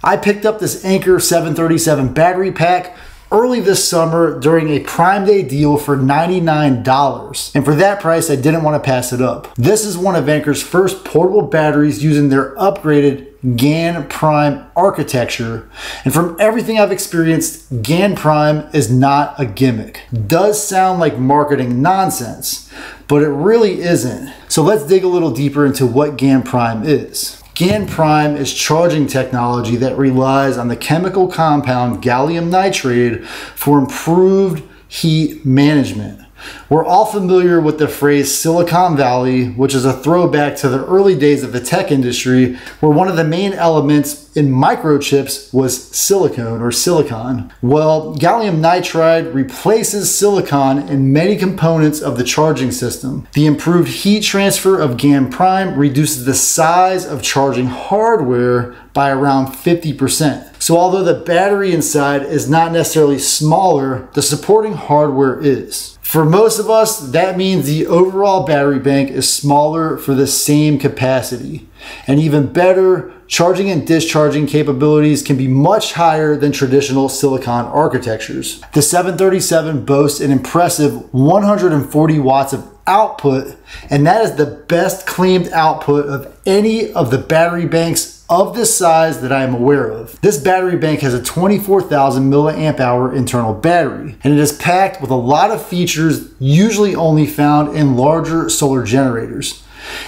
I picked up this Anker 737 battery pack early this summer during a Prime Day deal for $99. And for that price, I didn't want to pass it up. This is one of Anker's first portable batteries using their upgraded GaN Prime architecture. And from everything I've experienced, GaN Prime is not a gimmick. Does sound like marketing nonsense, but it really isn't. So let's dig a little deeper into what GaN Prime is. GaN Prime is charging technology that relies on the chemical compound gallium nitride for improved heat management. We're all familiar with the phrase Silicon Valley, which is a throwback to the early days of the tech industry, where one of the main elements in microchips was silicone or silicon. Well, gallium nitride replaces silicon in many components of the charging system. The improved heat transfer of GaN Prime reduces the size of charging hardware by around 50%. So although the battery inside is not necessarily smaller, the supporting hardware is. For most of us, that means the overall battery bank is smaller for the same capacity. And even better, charging and discharging capabilities can be much higher than traditional silicon architectures. The 737 boasts an impressive 140 watts of output, and that is the best claimed output of any of the battery banks of this size that I am aware of. This battery bank has a 24,000 milliamp hour internal battery, and it is packed with a lot of features usually only found in larger solar generators.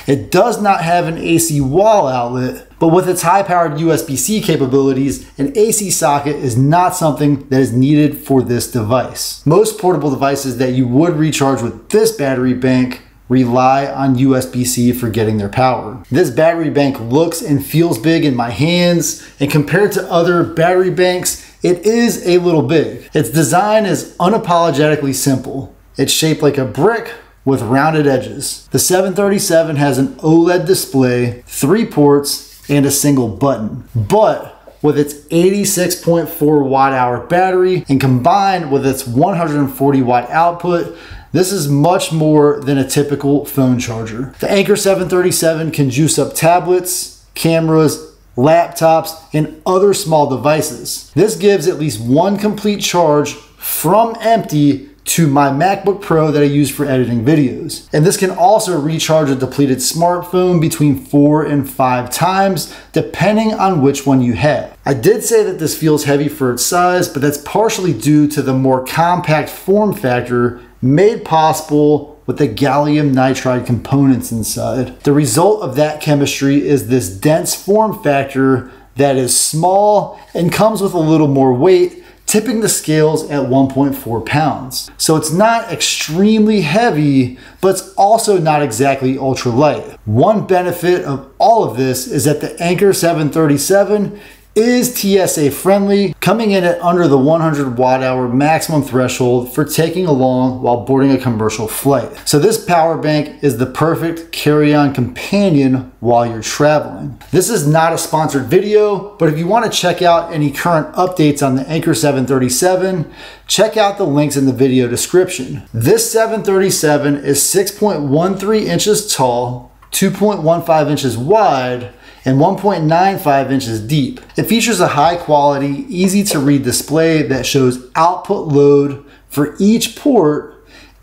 It does not have an AC wall outlet, but with its high-powered USB-C capabilities, an AC socket is not something that is needed for this device. Most portable devices that you would recharge with this battery bank rely on USB-C for getting their power. This battery bank looks and feels big in my hands, and compared to other battery banks, it is a little big. Its design is unapologetically simple. It's shaped like a brick with rounded edges. The 737 has an OLED display, 3 ports, and a single button. But with its 86.4 watt hour battery and combined with its 140 watt output, this is much more than a typical phone charger. The Anker 737 can juice up tablets, cameras, laptops, and other small devices. This gives at least one complete charge from empty to my MacBook Pro that I use for editing videos. And this can also recharge a depleted smartphone between 4 and 5 times, depending on which one you have. I did say that this feels heavy for its size, but that's partially due to the more compact form factor made possible with the gallium nitride components inside. The result of that chemistry is this dense form factor that is small and comes with a little more weight, tipping the scales at 1.4 pounds. So it's not extremely heavy, but it's also not exactly ultra light. One benefit of all of this is that the Anker 737 is TSA friendly, coming in at under the 100 watt hour maximum threshold for taking along while boarding a commercial flight. So this power bank is the perfect carry-on companion while you're traveling. This is not a sponsored video, but if you want to check out any current updates on the Anker 737, check out the links in the video description. This 737 is 6.13 inches tall, 2.15 inches wide, and 1.95 inches deep. It features a high quality, easy to read display that shows output load for each port,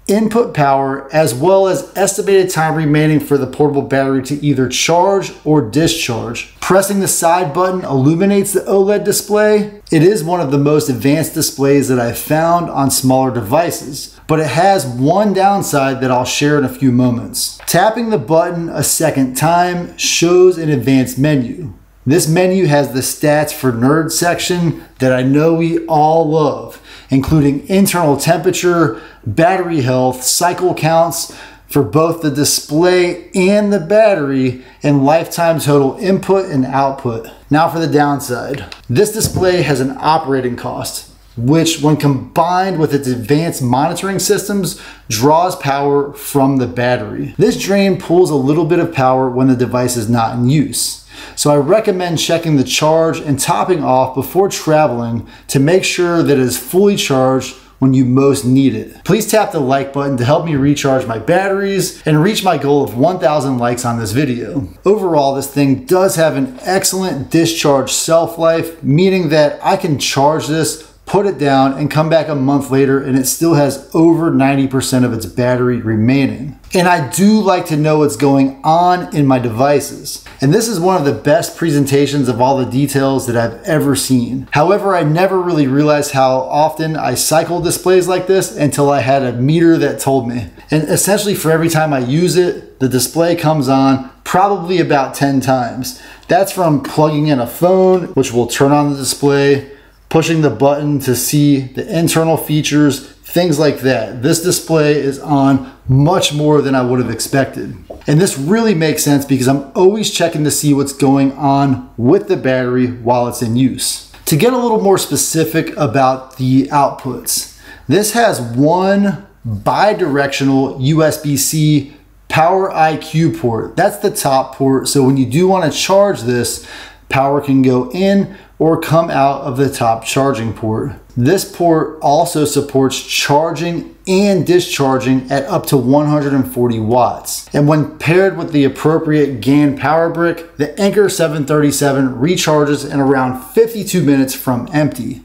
input power, as well as estimated time remaining for the portable battery to either charge or discharge. Pressing the side button illuminates the OLED display. It is one of the most advanced displays that I've found on smaller devices, but it has one downside that I'll share in a few moments. Tapping the button a second time shows an advanced menu. This menu has the stats for nerd section that I know we all love, including internal temperature, battery health, cycle counts for both the display and the battery, and lifetime total input and output. Now for the downside. This display has an operating cost, which when combined with its advanced monitoring systems, draws power from the battery. This drain pulls a little bit of power when the device is not in use. So I recommend checking the charge and topping off before traveling to make sure that it is fully charged when you most need it. Please tap the like button to help me recharge my batteries and reach my goal of 1,000 likes on this video. Overall, this thing does have an excellent discharge self-life, meaning that I can charge this, put it down, and come back a month later and it still has over 90% of its battery remaining. And I do like to know what's going on in my devices. And this is one of the best presentations of all the details that I've ever seen. However, I never really realized how often I cycle displays like this until I had a meter that told me. And essentially for every time I use it, the display comes on probably about 10 times. That's from plugging in a phone, which will turn on the display, pushing the button to see the internal features, things like that. This display is on much more than I would have expected. And this really makes sense because I'm always checking to see what's going on with the battery while it's in use. To get a little more specific about the outputs, this has one bi-directional USB-C Power IQ port. That's the top port, so when you do want to charge this, power can go in or come out of the top charging port. This port also supports charging and discharging at up to 140 watts. And when paired with the appropriate GaN power brick, the Anker 737 recharges in around 52 minutes from empty.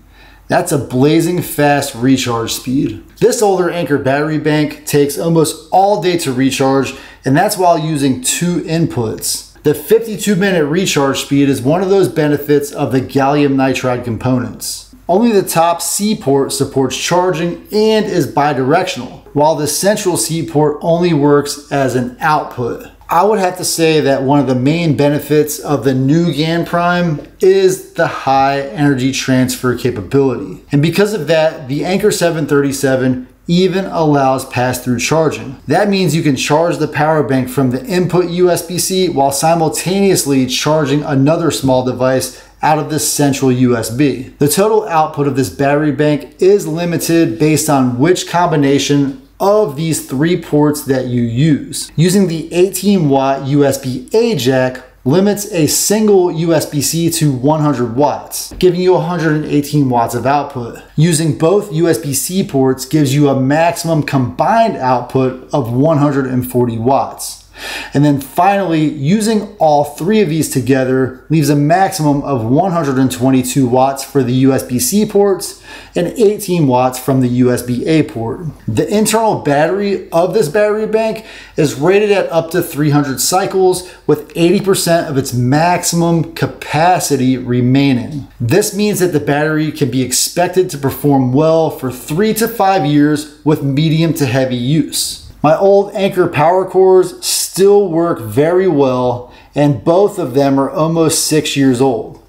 That's a blazing fast recharge speed. This older Anker battery bank takes almost all day to recharge, and that's while using 2 inputs. The 52-minute recharge speed is one of those benefits of the gallium nitride components. Only the top C port supports charging and is bidirectional, while the central C port only works as an output. I would have to say that one of the main benefits of the new GaN Prime is the high energy transfer capability. And because of that, the Anker 737 even allows pass-through charging. That means you can charge the power bank from the input USB-C while simultaneously charging another small device out of this central USB. The total output of this battery bank is limited based on which combination of these 3 ports that you use. Using the 18-watt USB-A jack limits a single USB-C to 100 watts, giving you 118 watts of output. Using both USB-C ports gives you a maximum combined output of 140 watts. And then finally, using all 3 of these together leaves a maximum of 122 watts for the USB-C ports and 18 watts from the USB-A port. The internal battery of this battery bank is rated at up to 300 cycles with 80% of its maximum capacity remaining. This means that the battery can be expected to perform well for 3 to 5 years with medium to heavy use. My old Anker power cores still work very well, and both of them are almost 6 years old.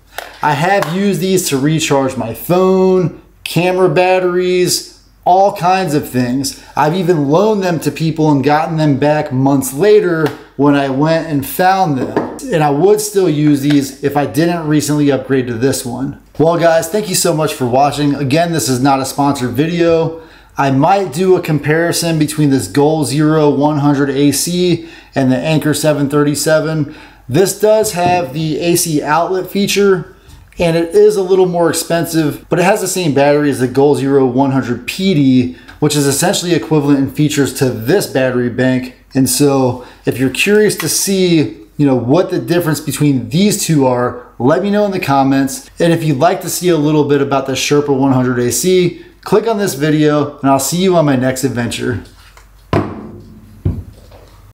I have used these to recharge my phone, camera batteries, all kinds of things. I've even loaned them to people and gotten them back months later when I went and found them. And I would still use these if I didn't recently upgrade to this one. Well guys, thank you so much for watching. Again, this is not a sponsored video. I might do a comparison between this Goal Zero 100 AC and the Anker 737. This does have the AC outlet feature, and it is a little more expensive, but it has the same battery as the Goal Zero 100 PD, which is essentially equivalent in features to this battery bank. And so if you're curious to see, what the difference between these two are, let me know in the comments. And if you'd like to see a little bit about the Sherpa 100 AC, click on this video and I'll see you on my next adventure.